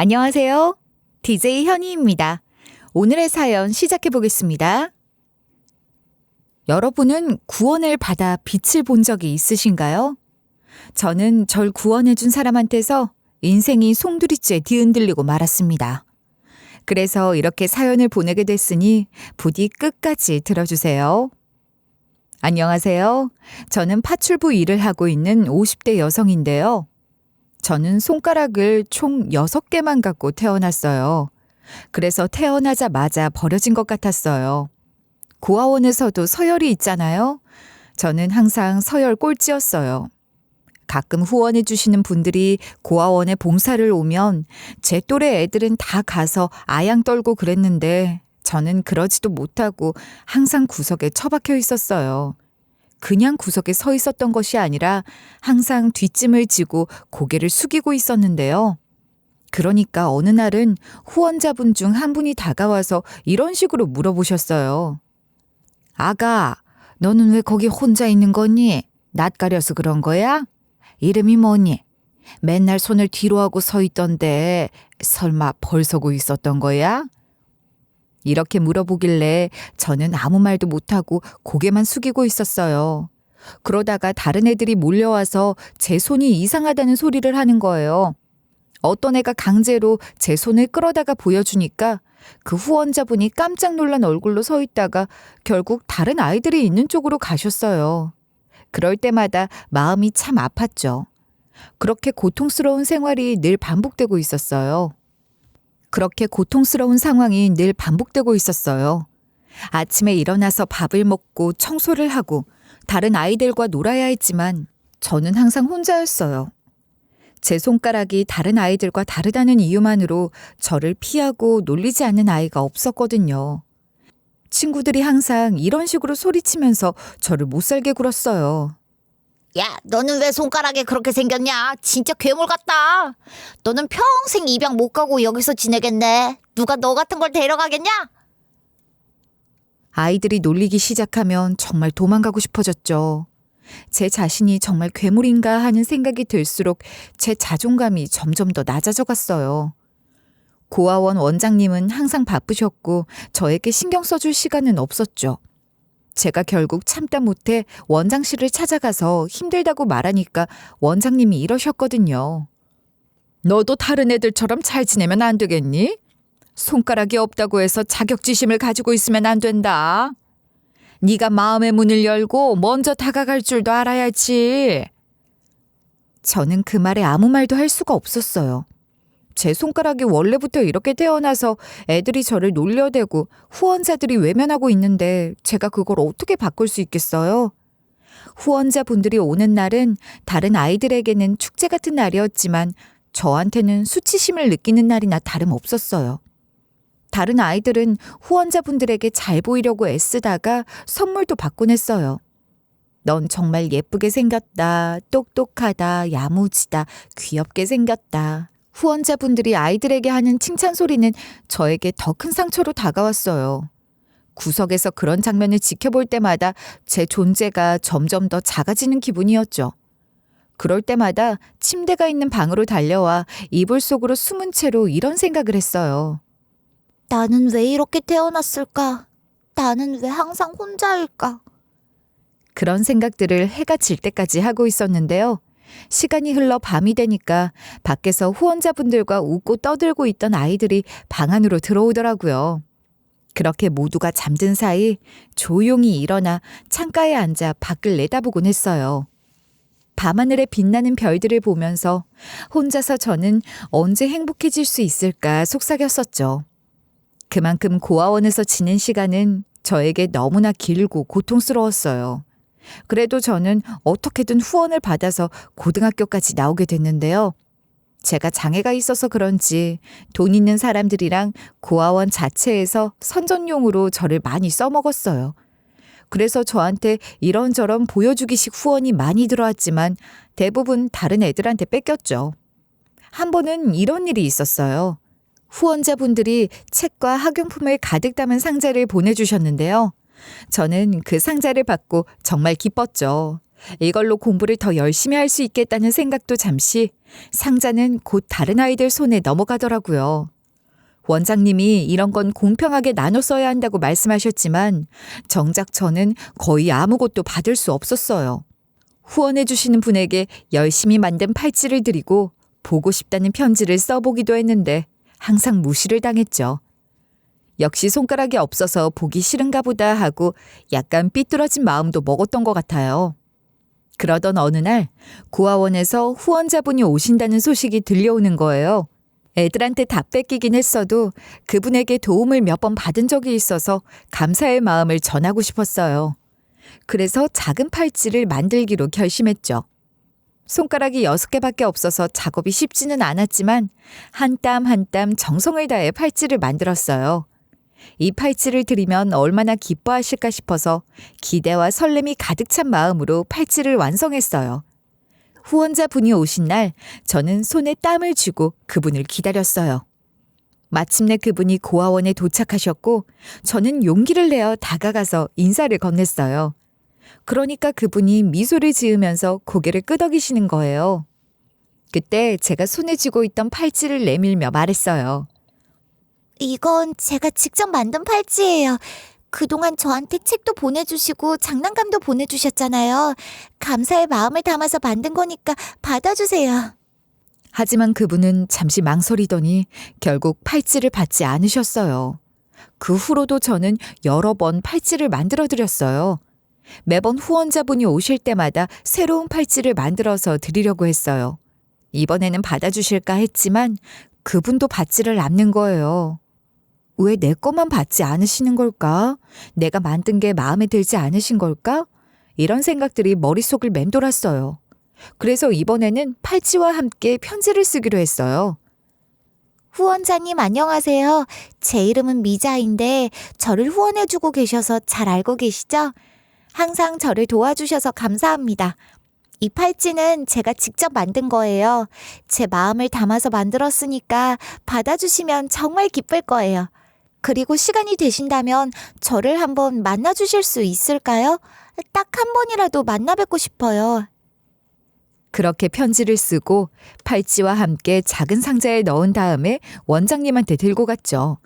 안녕하세요. DJ 현희입니다. 오늘의 사연 시작해 보겠습니다. 여러분은 구원을 받아 빛을 본 적이 있으신가요? 저는 절 구원해 준 사람한테서 인생이 송두리째 뒤흔들리고 말았습니다. 그래서 이렇게 사연을 보내게 됐으니 부디 끝까지 들어주세요. 안녕하세요. 저는 파출부 일을 하고 있는 50대 여성인데요. 저는 손가락을 총 6개만 갖고 태어났어요. 그래서 태어나자마자 버려진 것 같았어요. 고아원에서도 서열이 있잖아요. 저는 항상 서열 꼴찌였어요. 가끔 후원해 주시는 분들이 고아원에 봉사를 오면 제 또래 애들은 다 가서 아양 떨고 그랬는데 저는 그러지도 못하고 항상 구석에 처박혀 있었어요. 그냥 구석에 서 있었던 것이 아니라 항상 뒷짐을 지고 고개를 숙이고 있었는데요. 그러니까 어느 날은 후원자분 중 한 분이 다가와서 이런 식으로 물어보셨어요. 아가, 너는 왜 거기 혼자 있는 거니? 낯가려서 그런 거야? 이름이 뭐니? 맨날 손을 뒤로 하고 서 있던데 설마 벌 서고 있었던 거야? 이렇게 물어보길래 저는 아무 말도 못하고 고개만 숙이고 있었어요. 그러다가 다른 애들이 몰려와서 제 손이 이상하다는 소리를 하는 거예요. 어떤 애가 강제로 제 손을 끌어다가 보여주니까 그 후원자분이 깜짝 놀란 얼굴로 서 있다가 결국 다른 아이들이 있는 쪽으로 가셨어요. 그럴 때마다 마음이 참 아팠죠. 그렇게 고통스러운 생활이 늘 반복되고 있었어요. 그렇게 고통스러운 상황이 늘 반복되고 있었어요. 아침에 일어나서 밥을 먹고 청소를 하고 다른 아이들과 놀아야 했지만 저는 항상 혼자였어요. 제 손가락이 다른 아이들과 다르다는 이유만으로 저를 피하고 놀리지 않는 아이가 없었거든요. 친구들이 항상 이런 식으로 소리치면서 저를 못살게 굴었어요. 야, 너는 왜 손가락이 그렇게 생겼냐? 진짜 괴물 같다. 너는 평생 입양 못 가고 여기서 지내겠네. 누가 너 같은 걸 데려가겠냐? 아이들이 놀리기 시작하면 정말 도망가고 싶어졌죠. 제 자신이 정말 괴물인가 하는 생각이 들수록 제 자존감이 점점 더 낮아져 갔어요. 고아원 원장님은 항상 바쁘셨고 저에게 신경 써줄 시간은 없었죠. 제가 결국 참다 못해 원장실을 찾아가서 힘들다고 말하니까 원장님이 이러셨거든요. 너도 다른 애들처럼 잘 지내면 안 되겠니? 손가락이 없다고 해서 자격지심을 가지고 있으면 안 된다. 네가 마음의 문을 열고 먼저 다가갈 줄도 알아야지. 저는 그 말에 아무 말도 할 수가 없었어요. 제 손가락이 원래부터 이렇게 태어나서 애들이 저를 놀려대고 후원자들이 외면하고 있는데 제가 그걸 어떻게 바꿀 수 있겠어요? 후원자분들이 오는 날은 다른 아이들에게는 축제 같은 날이었지만 저한테는 수치심을 느끼는 날이나 다름없었어요. 다른 아이들은 후원자분들에게 잘 보이려고 애쓰다가 선물도 받곤 했어요. 넌 정말 예쁘게 생겼다, 똑똑하다, 야무지다, 귀엽게 생겼다. 후원자분들이 아이들에게 하는 칭찬 소리는 저에게 더 큰 상처로 다가왔어요. 구석에서 그런 장면을 지켜볼 때마다 제 존재가 점점 더 작아지는 기분이었죠. 그럴 때마다 침대가 있는 방으로 달려와 이불 속으로 숨은 채로 이런 생각을 했어요. 나는 왜 이렇게 태어났을까? 나는 왜 항상 혼자일까? 그런 생각들을 해가 질 때까지 하고 있었는데요. 시간이 흘러 밤이 되니까 밖에서 후원자분들과 웃고 떠들고 있던 아이들이 방 안으로 들어오더라고요. 그렇게 모두가 잠든 사이 조용히 일어나 창가에 앉아 밖을 내다보곤 했어요. 밤하늘에 빛나는 별들을 보면서 혼자서 저는 언제 행복해질 수 있을까 속삭였었죠. 그만큼 고아원에서 지낸 시간은 저에게 너무나 길고 고통스러웠어요. 그래도 저는 어떻게든 후원을 받아서 고등학교까지 나오게 됐는데요. 제가 장애가 있어서 그런지 돈 있는 사람들이랑 고아원 자체에서 선전용으로 저를 많이 써먹었어요. 그래서 저한테 이런저런 보여주기식 후원이 많이 들어왔지만 대부분 다른 애들한테 뺏겼죠. 한 번은 이런 일이 있었어요. 후원자분들이 책과 학용품을 가득 담은 상자를 보내주셨는데요. 저는 그 상자를 받고 정말 기뻤죠. 이걸로 공부를 더 열심히 할 수 있겠다는 생각도 잠시, 상자는 곧 다른 아이들 손에 넘어가더라고요. 원장님이 이런 건 공평하게 나눠 써야 한다고 말씀하셨지만 정작 저는 거의 아무것도 받을 수 없었어요. 후원해 주시는 분에게 열심히 만든 팔찌를 드리고 보고 싶다는 편지를 써보기도 했는데 항상 무시를 당했죠. 역시 손가락이 없어서 보기 싫은가 보다 하고 약간 삐뚤어진 마음도 먹었던 것 같아요. 그러던 어느 날 고아원에서 후원자분이 오신다는 소식이 들려오는 거예요. 애들한테 다 뺏기긴 했어도 그분에게 도움을 몇 번 받은 적이 있어서 감사의 마음을 전하고 싶었어요. 그래서 작은 팔찌를 만들기로 결심했죠. 손가락이 6개밖에 없어서 작업이 쉽지는 않았지만 한 땀 한 땀 정성을 다해 팔찌를 만들었어요. 이 팔찌를 드리면 얼마나 기뻐하실까 싶어서 기대와 설렘이 가득 찬 마음으로 팔찌를 완성했어요. 후원자분이 오신 날 저는 손에 땀을 쥐고 그분을 기다렸어요. 마침내 그분이 고아원에 도착하셨고 저는 용기를 내어 다가가서 인사를 건넸어요. 그러니까 그분이 미소를 지으면서 고개를 끄덕이시는 거예요. 그때 제가 손에 쥐고 있던 팔찌를 내밀며 말했어요. 이건 제가 직접 만든 팔찌예요. 그동안 저한테 책도 보내주시고 장난감도 보내주셨잖아요. 감사의 마음을 담아서 만든 거니까 받아주세요. 하지만 그분은 잠시 망설이더니 결국 팔찌를 받지 않으셨어요. 그 후로도 저는 여러 번 팔찌를 만들어 드렸어요. 매번 후원자분이 오실 때마다 새로운 팔찌를 만들어서 드리려고 했어요. 이번에는 받아주실까 했지만 그분도 받지를 않는 거예요. 왜 내 것만 받지 않으시는 걸까? 내가 만든 게 마음에 들지 않으신 걸까? 이런 생각들이 머릿속을 맴돌았어요. 그래서 이번에는 팔찌와 함께 편지를 쓰기로 했어요. 후원자님 안녕하세요. 제 이름은 미자인데 저를 후원해주고 계셔서 잘 알고 계시죠? 항상 저를 도와주셔서 감사합니다. 이 팔찌는 제가 직접 만든 거예요. 제 마음을 담아서 만들었으니까 받아주시면 정말 기쁠 거예요. 그리고 시간이 되신다면 저를 한번 만나주실 수 있을까요? 딱 한 번이라도 만나 뵙고 싶어요. 그렇게 편지를 쓰고 팔찌와 함께 작은 상자에 넣은 다음에 원장님한테 들고 갔죠.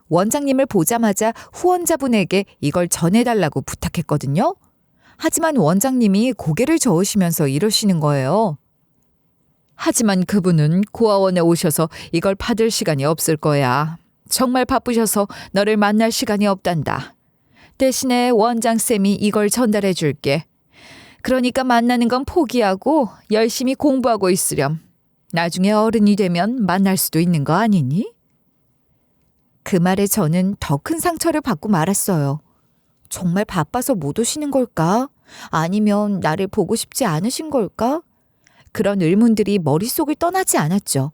원장님을 보자마자 후원자분에게 이걸 전해달라고 부탁했거든요. 하지만 원장님이 고개를 저으시면서 이러시는 거예요. 하지만 그분은 고아원에 오셔서 이걸 받을 시간이 없을 거야. 정말 바쁘셔서 너를 만날 시간이 없단다. 대신에 원장쌤이 이걸 전달해 줄게. 그러니까 만나는 건 포기하고 열심히 공부하고 있으렴. 나중에 어른이 되면 만날 수도 있는 거 아니니? 그 말에 저는 더 큰 상처를 받고 말았어요. 정말 바빠서 못 오시는 걸까? 아니면 나를 보고 싶지 않으신 걸까? 그런 의문들이 머릿속을 떠나지 않았죠.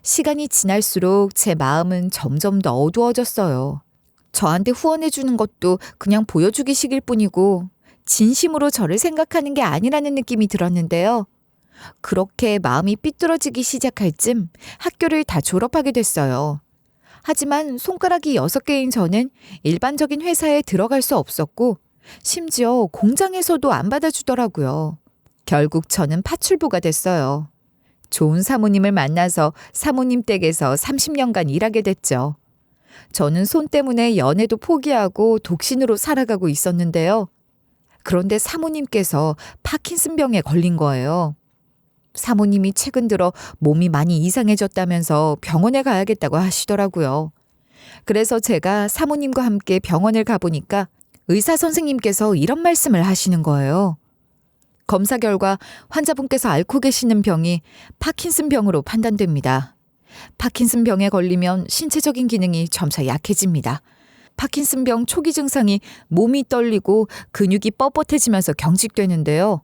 시간이 지날수록 제 마음은 점점 더 어두워졌어요. 저한테 후원해주는 것도 그냥 보여주기식일 뿐이고 진심으로 저를 생각하는 게 아니라는 느낌이 들었는데요. 그렇게 마음이 삐뚤어지기 시작할 즈음 학교를 다 졸업하게 됐어요. 하지만 손가락이 6개인 저는 일반적인 회사에 들어갈 수 없었고 심지어 공장에서도 안 받아주더라고요. 결국 저는 파출부가 됐어요. 좋은 사모님을 만나서 사모님 댁에서 30년간 일하게 됐죠. 저는 손 때문에 연애도 포기하고 독신으로 살아가고 있었는데요. 그런데 사모님께서 파킨슨병에 걸린 거예요. 사모님이 최근 들어 몸이 많이 이상해졌다면서 병원에 가야겠다고 하시더라고요. 그래서 제가 사모님과 함께 병원을 가보니까 의사 선생님께서 이런 말씀을 하시는 거예요. 검사 결과 환자분께서 앓고 계시는 병이 파킨슨병으로 판단됩니다. 파킨슨병에 걸리면 신체적인 기능이 점차 약해집니다. 파킨슨병 초기 증상이 몸이 떨리고 근육이 뻣뻣해지면서 경직되는데요.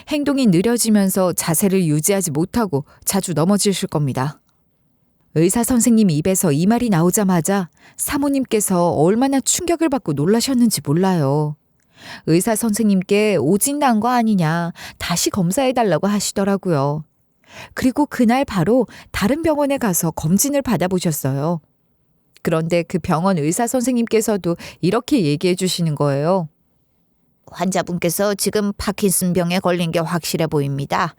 행동이 느려지면서 자세를 유지하지 못하고 자주 넘어지실 겁니다. 의사 선생님 입에서 이 말이 나오자마자 사모님께서 얼마나 충격을 받고 놀라셨는지 몰라요. 의사 선생님께 오진 난 거 아니냐, 다시 검사해달라고 하시더라고요. 그리고 그날 바로 다른 병원에 가서 검진을 받아보셨어요. 그런데 그 병원 의사 선생님께서도 이렇게 얘기해 주시는 거예요. 환자분께서 지금 파킨슨병에 걸린 게 확실해 보입니다.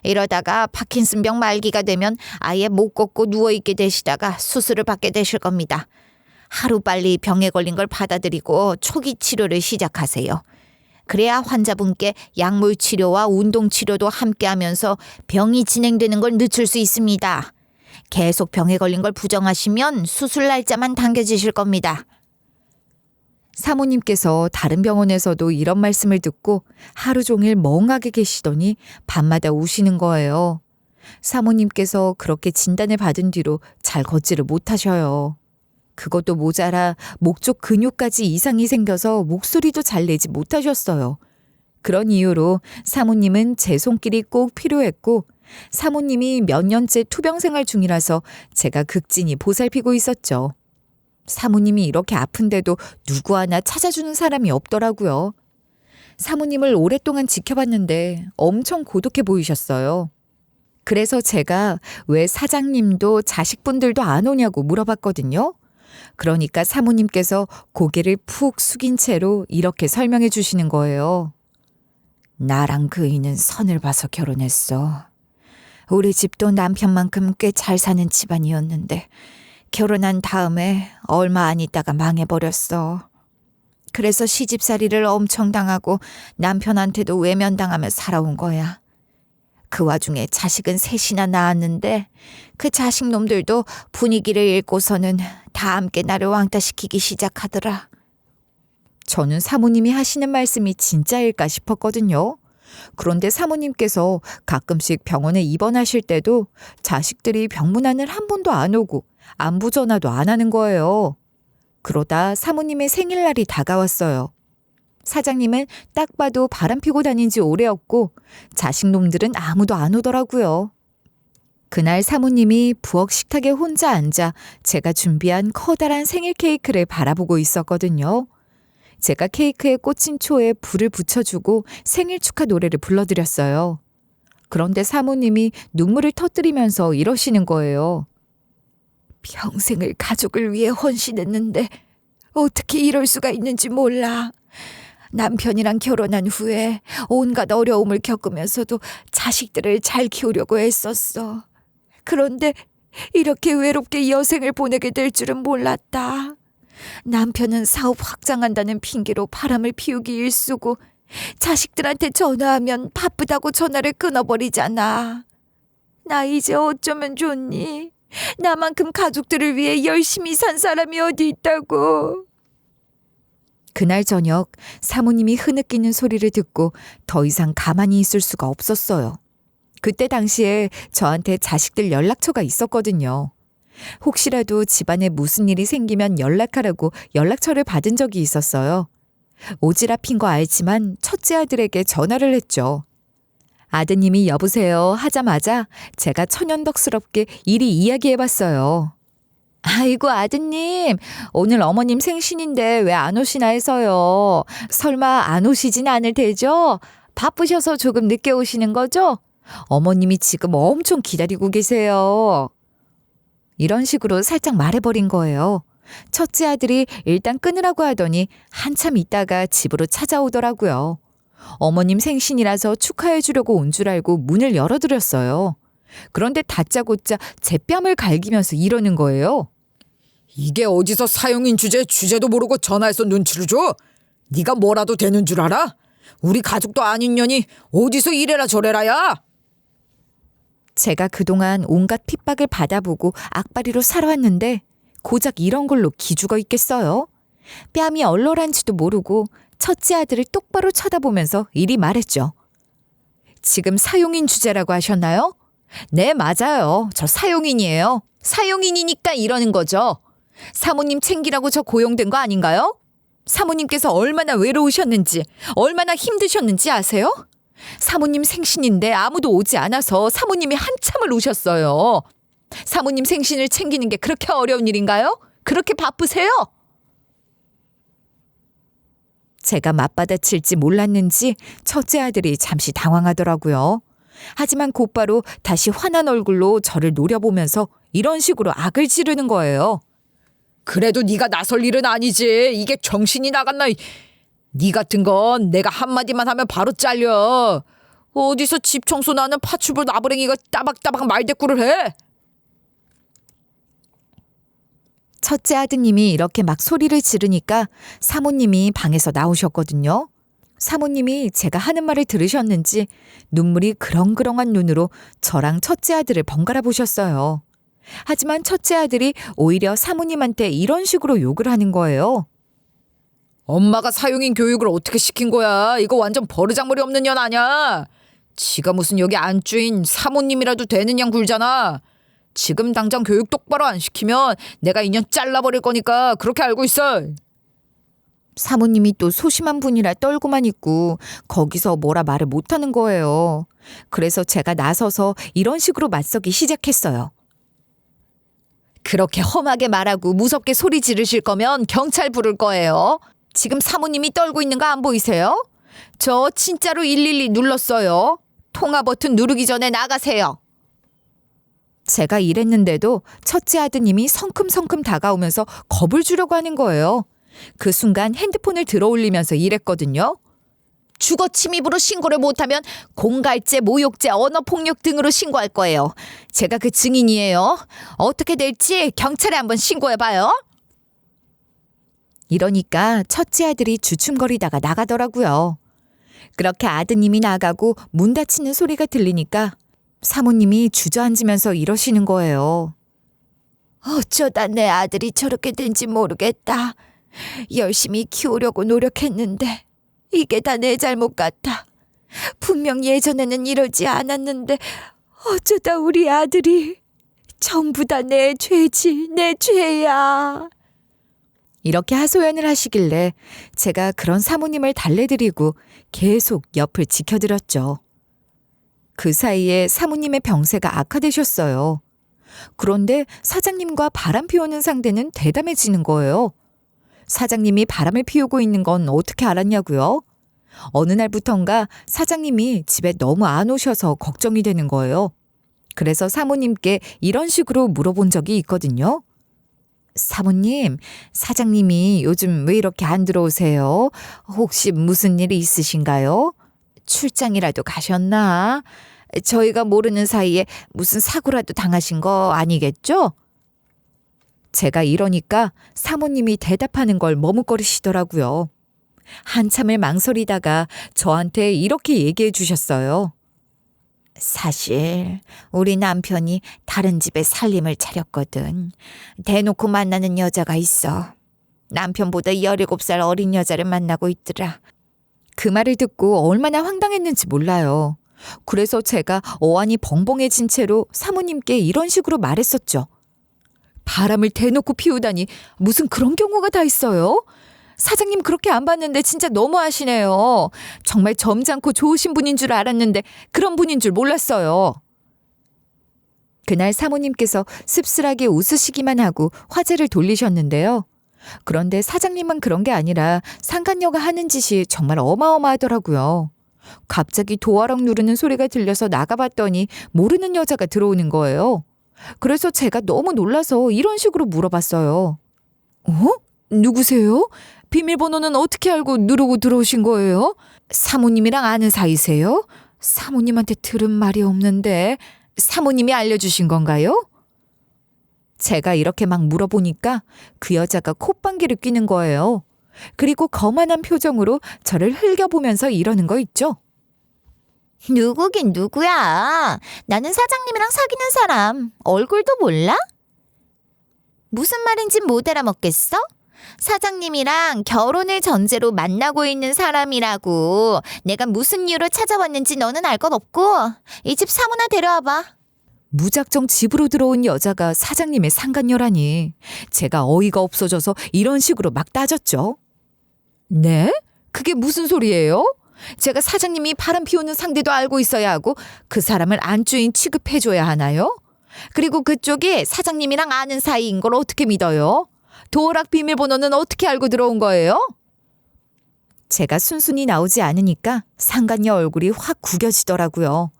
이러다가 파킨슨병 말기가 되면 아예 못 걷고 누워있게 되시다가 수술을 받게 되실 겁니다. 하루빨리 병에 걸린 걸 받아들이고 초기 치료를 시작하세요. 그래야 환자분께 약물 치료와 운동 치료도 함께 하면서 병이 진행되는 걸 늦출 수 있습니다. 계속 병에 걸린 걸 부정하시면 수술 날짜만 당겨지실 겁니다. 사모님께서 다른 병원에서도 이런 말씀을 듣고 하루 종일 멍하게 계시더니 밤마다 우시는 거예요. 사모님께서 그렇게 진단을 받은 뒤로 잘 걷지를 못하셔요. 그것도 모자라 목 쪽 근육까지 이상이 생겨서 목소리도 잘 내지 못하셨어요. 그런 이유로 사모님은 제 손길이 꼭 필요했고 사모님이 몇 년째 투병 생활 중이라서 제가 극진히 보살피고 있었죠. 사모님이 이렇게 아픈데도 누구 하나 찾아주는 사람이 없더라고요. 사모님을 오랫동안 지켜봤는데 엄청 고독해 보이셨어요. 그래서 제가 왜 사장님도 자식분들도 안 오냐고 물어봤거든요. 그러니까 사모님께서 고개를 푹 숙인 채로 이렇게 설명해 주시는 거예요. 나랑 그이는 선을 봐서 결혼했어. 우리 집도 남편만큼 꽤 잘 사는 집안이었는데 결혼한 다음에 얼마 안 있다가 망해버렸어. 그래서 시집살이를 엄청 당하고 남편한테도 외면당하며 살아온 거야. 그 와중에 자식은 셋이나 낳았는데 그 자식놈들도 분위기를 읽고서는 다 함께 나를 왕따시키기 시작하더라. 저는 사모님이 하시는 말씀이 진짜일까 싶었거든요. 그런데 사모님께서 가끔씩 병원에 입원하실 때도 자식들이 병문안을 한 번도 안 오고 안부 전화도 안 하는 거예요. 그러다 사모님의 생일날이 다가왔어요. 사장님은 딱 봐도 바람 피고 다닌 지 오래였고 자식놈들은 아무도 안 오더라고요. 그날 사모님이 부엌 식탁에 혼자 앉아 제가 준비한 커다란 생일 케이크를 바라보고 있었거든요. 제가 케이크에 꽂힌 초에 불을 붙여주고 생일 축하 노래를 불러드렸어요. 그런데 사모님이 눈물을 터뜨리면서 이러시는 거예요. 평생을 가족을 위해 헌신했는데 어떻게 이럴 수가 있는지 몰라. 남편이랑 결혼한 후에 온갖 어려움을 겪으면서도 자식들을 잘 키우려고 애썼어. 그런데 이렇게 외롭게 여생을 보내게 될 줄은 몰랐다. 남편은 사업 확장한다는 핑계로 바람을 피우기 일쑤고 자식들한테 전화하면 바쁘다고 전화를 끊어버리잖아. 나 이제 어쩌면 좋니? 나만큼 가족들을 위해 열심히 산 사람이 어디 있다고. 그날 저녁 사모님이 흐느끼는 소리를 듣고 더 이상 가만히 있을 수가 없었어요. 그때 당시에 저한테 자식들 연락처가 있었거든요. 혹시라도 집안에 무슨 일이 생기면 연락하라고 연락처를 받은 적이 있었어요. 오지랖인 거 알지만 첫째 아들에게 전화를 했죠. 아드님이 여보세요 하자마자 제가 천연덕스럽게 이리 이야기해봤어요. 아이고 아드님, 오늘 어머님 생신인데 왜 안 오시나 해서요. 설마 안 오시진 않을 테죠? 바쁘셔서 조금 늦게 오시는 거죠? 어머님이 지금 엄청 기다리고 계세요. 이런 식으로 살짝 말해버린 거예요. 첫째 아들이 일단 끊으라고 하더니 한참 있다가 집으로 찾아오더라고요. 어머님 생신이라서 축하해 주려고 온 줄 알고 문을 열어드렸어요. 그런데 다짜고짜 제 뺨을 갈기면서 이러는 거예요. 이게 어디서 사용인 주제도 모르고 전화해서 눈치를 줘? 네가 뭐라도 되는 줄 알아? 우리 가족도 아닌 년이 어디서 이래라 저래라야? 제가 그동안 온갖 핍박을 받아보고 악바리로 살아왔는데 고작 이런 걸로 기죽어 있겠어요? 뺨이 얼얼한지도 모르고 첫째 아들을 똑바로 쳐다보면서 이리 말했죠. 지금 사용인 주제라고 하셨나요? 네, 맞아요. 저 사용인이에요. 사용인이니까 이러는 거죠. 사모님 챙기라고 저 고용된 거 아닌가요? 사모님께서 얼마나 외로우셨는지, 얼마나 힘드셨는지 아세요? 사모님 생신인데 아무도 오지 않아서 사모님이 한참을 우셨어요. 사모님 생신을 챙기는 게 그렇게 어려운 일인가요? 그렇게 바쁘세요? 제가 맞받아칠지 몰랐는지 첫째 아들이 잠시 당황하더라고요. 하지만 곧바로 다시 환한 얼굴로 저를 노려보면서 이런 식으로 악을 지르는 거예요. 그래도 네가 나설 일은 아니지. 이게 정신이 나갔나? 네 같은 건 내가 한마디만 하면 바로 잘려. 어디서 집 청소나 하는 파출부 나부랭이가 따박따박 말대꾸를 해? 첫째 아드님이 이렇게 막 소리를 지르니까 사모님이 방에서 나오셨거든요. 사모님이 제가 하는 말을 들으셨는지 눈물이 그렁그렁한 눈으로 저랑 첫째 아들을 번갈아 보셨어요. 하지만 첫째 아들이 오히려 사모님한테 이런 식으로 욕을 하는 거예요. 엄마가 사용인 교육을 어떻게 시킨 거야? 이거 완전 버르장머리 없는 년 아냐? 지가 무슨 여기 안주인 사모님이라도 되는 양 굴잖아. 지금 당장 교육 똑바로 안 시키면 내가 이 년 잘라버릴 거니까 그렇게 알고 있어. 사모님이 또 소심한 분이라 떨고만 있고 거기서 뭐라 말을 못하는 거예요. 그래서 제가 나서서 이런 식으로 맞서기 시작했어요. 그렇게 험하게 말하고 무섭게 소리 지르실 거면 경찰 부를 거예요. 지금 사모님이 떨고 있는 거 안 보이세요? 저 진짜로 112 눌렀어요. 통화 버튼 누르기 전에 나가세요. 제가 이랬는데도 첫째 아드님이 성큼성큼 다가오면서 겁을 주려고 하는 거예요. 그 순간 핸드폰을 들어올리면서 이랬거든요. 주거 침입으로 신고를 못하면 공갈죄, 모욕죄, 언어폭력 등으로 신고할 거예요. 제가 그 증인이에요. 어떻게 될지 경찰에 한번 신고해봐요. 이러니까 첫째 아들이 주춤거리다가 나가더라고요. 그렇게 아드님이 나가고 문 닫히는 소리가 들리니까 사모님이 주저앉으면서 이러시는 거예요. 어쩌다 내 아들이 저렇게 된지 모르겠다. 열심히 키우려고 노력했는데 이게 다 내 잘못 같아. 분명 예전에는 이러지 않았는데 어쩌다 우리 아들이 전부 다 내 죄지, 내 죄야. 이렇게 하소연을 하시길래 제가 그런 사모님을 달래드리고 계속 옆을 지켜드렸죠. 그 사이에 사모님의 병세가 악화되셨어요. 그런데 사장님과 바람 피우는 상대는 대담해지는 거예요. 사장님이 바람을 피우고 있는 건 어떻게 알았냐고요? 어느 날부턴가 사장님이 집에 너무 안 오셔서 걱정이 되는 거예요. 그래서 사모님께 이런 식으로 물어본 적이 있거든요. 사모님, 사장님이 요즘 왜 이렇게 안 들어오세요? 혹시 무슨 일이 있으신가요? 출장이라도 가셨나? 저희가 모르는 사이에 무슨 사고라도 당하신 거 아니겠죠? 제가 이러니까 사모님이 대답하는 걸 머뭇거리시더라고요. 한참을 망설이다가 저한테 이렇게 얘기해 주셨어요. 사실 우리 남편이 다른 집에 살림을 차렸거든. 대놓고 만나는 여자가 있어. 남편보다 17살 어린 여자를 만나고 있더라. 그 말을 듣고 얼마나 황당했는지 몰라요. 그래서 제가 어안이 벙벙해진 채로 사모님께 이런 식으로 말했었죠. 바람을 대놓고 피우다니 무슨 그런 경우가 다 있어요? 사장님 그렇게 안 봤는데 진짜 너무하시네요. 정말 점잖고 좋으신 분인 줄 알았는데 그런 분인 줄 몰랐어요. 그날 사모님께서 씁쓸하게 웃으시기만 하고 화제를 돌리셨는데요. 그런데 사장님만 그런 게 아니라 상간녀가 하는 짓이 정말 어마어마하더라고요. 갑자기 도어락 누르는 소리가 들려서 나가봤더니 모르는 여자가 들어오는 거예요. 그래서 제가 너무 놀라서 이런 식으로 물어봤어요. 어? 누구세요? 비밀번호는 어떻게 알고 누르고 들어오신 거예요? 사모님이랑 아는 사이세요? 사모님한테 들은 말이 없는데 사모님이 알려주신 건가요? 제가 이렇게 막 물어보니까 그 여자가 콧방귀를 뀌는 거예요. 그리고 거만한 표정으로 저를 흘겨보면서 이러는 거 있죠. 누구긴 누구야. 나는 사장님이랑 사귀는 사람. 얼굴도 몰라? 무슨 말인지 못 알아먹겠어? 사장님이랑 결혼을 전제로 만나고 있는 사람이라고. 내가 무슨 이유로 찾아왔는지 너는 알 것 없고 이 집 사무나 데려와봐. 무작정 집으로 들어온 여자가 사장님의 상간녀라니. 제가 어이가 없어져서 이런 식으로 막 따졌죠. 네? 그게 무슨 소리예요? 제가 사장님이 바람 피우는 상대도 알고 있어야 하고 그 사람을 안주인 취급해줘야 하나요? 그리고 그쪽이 사장님이랑 아는 사이인 걸 어떻게 믿어요? 도어락 비밀번호는 어떻게 알고 들어온 거예요? 제가 순순히 나오지 않으니까 상간녀 얼굴이 확 구겨지더라고요.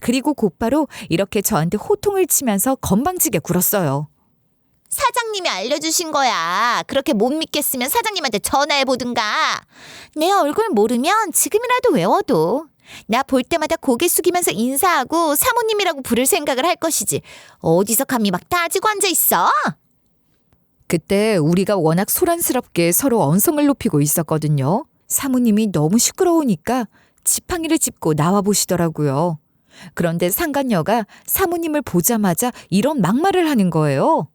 그리고 곧바로 이렇게 저한테 호통을 치면서 건방지게 굴었어요. 사장님이 알려주신 거야. 그렇게 못 믿겠으면 사장님한테 전화해보든가. 내 얼굴 모르면 지금이라도 외워도. 나 볼 때마다 고개 숙이면서 인사하고 사모님이라고 부를 생각을 할 것이지. 어디서 감히 막 따지고 앉아있어? 그때 우리가 워낙 소란스럽게 서로 언성을 높이고 있었거든요. 사모님이 너무 시끄러우니까 지팡이를 짚고 나와 보시더라고요. 그런데 상간녀가 사모님을 보자마자 이런 막말을 하는 거예요.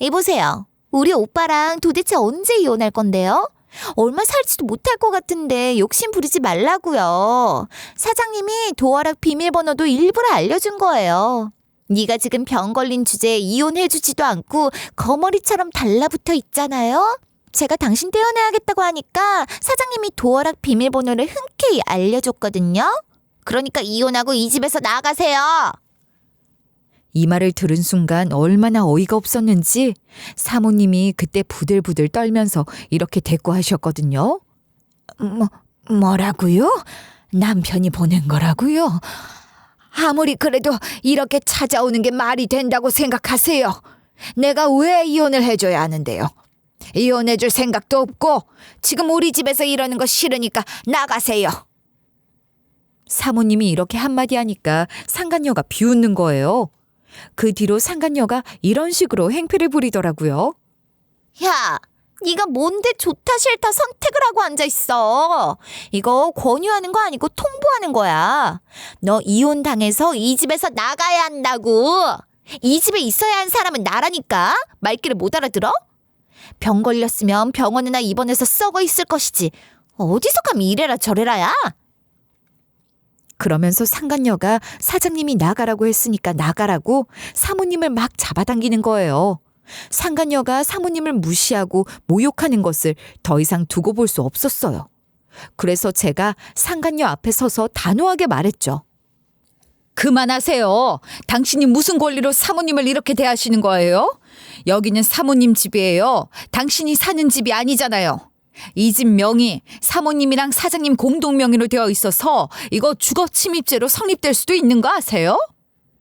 이보세요. 우리 오빠랑 도대체 언제 이혼할 건데요? 얼마 살지도 못할 것 같은데 욕심 부리지 말라고요. 사장님이 도어락 비밀번호도 일부러 알려준 거예요. 네가 지금 병 걸린 주제에 이혼해주지도 않고 거머리처럼 달라붙어 있잖아요. 제가 당신 떼어내야겠다고 하니까 사장님이 도어락 비밀번호를 흔쾌히 알려줬거든요. 그러니까 이혼하고 이 집에서 나가세요. 이 말을 들은 순간 얼마나 어이가 없었는지 사모님이 그때 부들부들 떨면서 이렇게 대꾸하셨거든요. 뭐라고요? 남편이 보낸 거라고요? 아무리 그래도 이렇게 찾아오는 게 말이 된다고 생각하세요? 내가 왜 이혼을 해줘야 하는데요? 이혼해줄 생각도 없고 지금 우리 집에서 이러는 거 싫으니까 나가세요. 사모님이 이렇게 한마디 하니까 상간녀가 비웃는 거예요. 그 뒤로 상간녀가 이런 식으로 행패를 부리더라고요. 야, 네가 뭔데 좋다 싫다 선택을 하고 앉아있어. 이거 권유하는 거 아니고 통보하는 거야. 너 이혼당해서 이 집에서 나가야 한다고. 이 집에 있어야 한 사람은 나라니까. 말귀를 못 알아들어? 병 걸렸으면 병원이나 입원해서 썩어 있을 것이지. 어디서 감히 이래라 저래라야. 그러면서 상간녀가 사장님이 나가라고 했으니까 나가라고 사모님을 막 잡아당기는 거예요. 상간녀가 사모님을 무시하고 모욕하는 것을 더 이상 두고 볼 수 없었어요. 그래서 제가 상간녀 앞에 서서 단호하게 말했죠. 그만하세요. 당신이 무슨 권리로 사모님을 이렇게 대하시는 거예요? 여기는 사모님 집이에요. 당신이 사는 집이 아니잖아요. 이 집 명의 사모님이랑 사장님 공동 명의로 되어 있어서 이거 주거 침입죄로 성립될 수도 있는 거 아세요?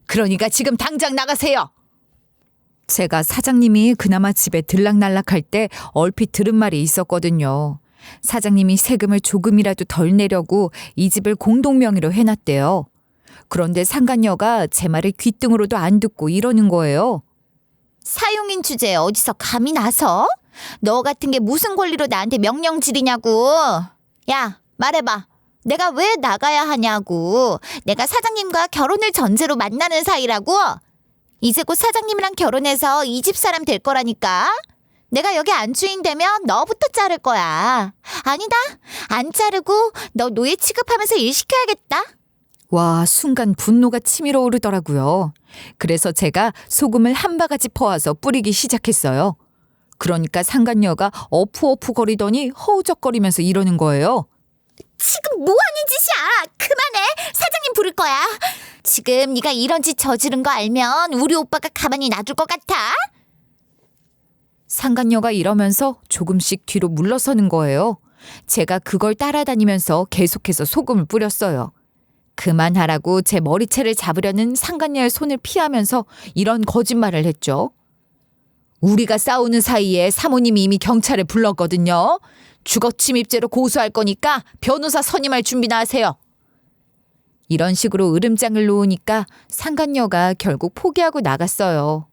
그러니까 지금 당장 나가세요. 제가 사장님이 그나마 집에 들락날락할 때 얼핏 들은 말이 있었거든요. 사장님이 세금을 조금이라도 덜 내려고 이 집을 공동 명의로 해놨대요. 그런데 상간녀가 제 말을 귓등으로도 안 듣고 이러는 거예요. 사용인 주제에 어디서 감이 나서? 너 같은 게 무슨 권리로 나한테 명령 지리냐고. 야, 말해봐. 내가 왜 나가야 하냐고. 내가 사장님과 결혼을 전제로 만나는 사이라고. 이제 곧 사장님이랑 결혼해서 이 집 사람 될 거라니까. 내가 여기 안주인 되면 너부터 자를 거야. 아니다. 안 자르고 너 노예 취급하면서 일 시켜야겠다. 와, 순간 분노가 치밀어 오르더라고요. 그래서 제가 소금을 한 바가지 퍼와서 뿌리기 시작했어요. 그러니까 상간녀가 어푸어푸 거리더니 허우적거리면서 이러는 거예요. 지금 뭐 하는 짓이야? 그만해. 사장님 부를 거야. 지금 네가 이런 짓 저지른 거 알면 우리 오빠가 가만히 놔둘 것 같아? 상간녀가 이러면서 조금씩 뒤로 물러서는 거예요. 제가 그걸 따라다니면서 계속해서 소금을 뿌렸어요. 그만하라고 제 머리채를 잡으려는 상간녀의 손을 피하면서 이런 거짓말을 했죠. 우리가 싸우는 사이에 사모님이 이미 경찰에 불렀거든요. 주거침입죄로 고소할 거니까 변호사 선임할 준비나 하세요. 이런 식으로 으름장을 놓으니까 상간녀가 결국 포기하고 나갔어요.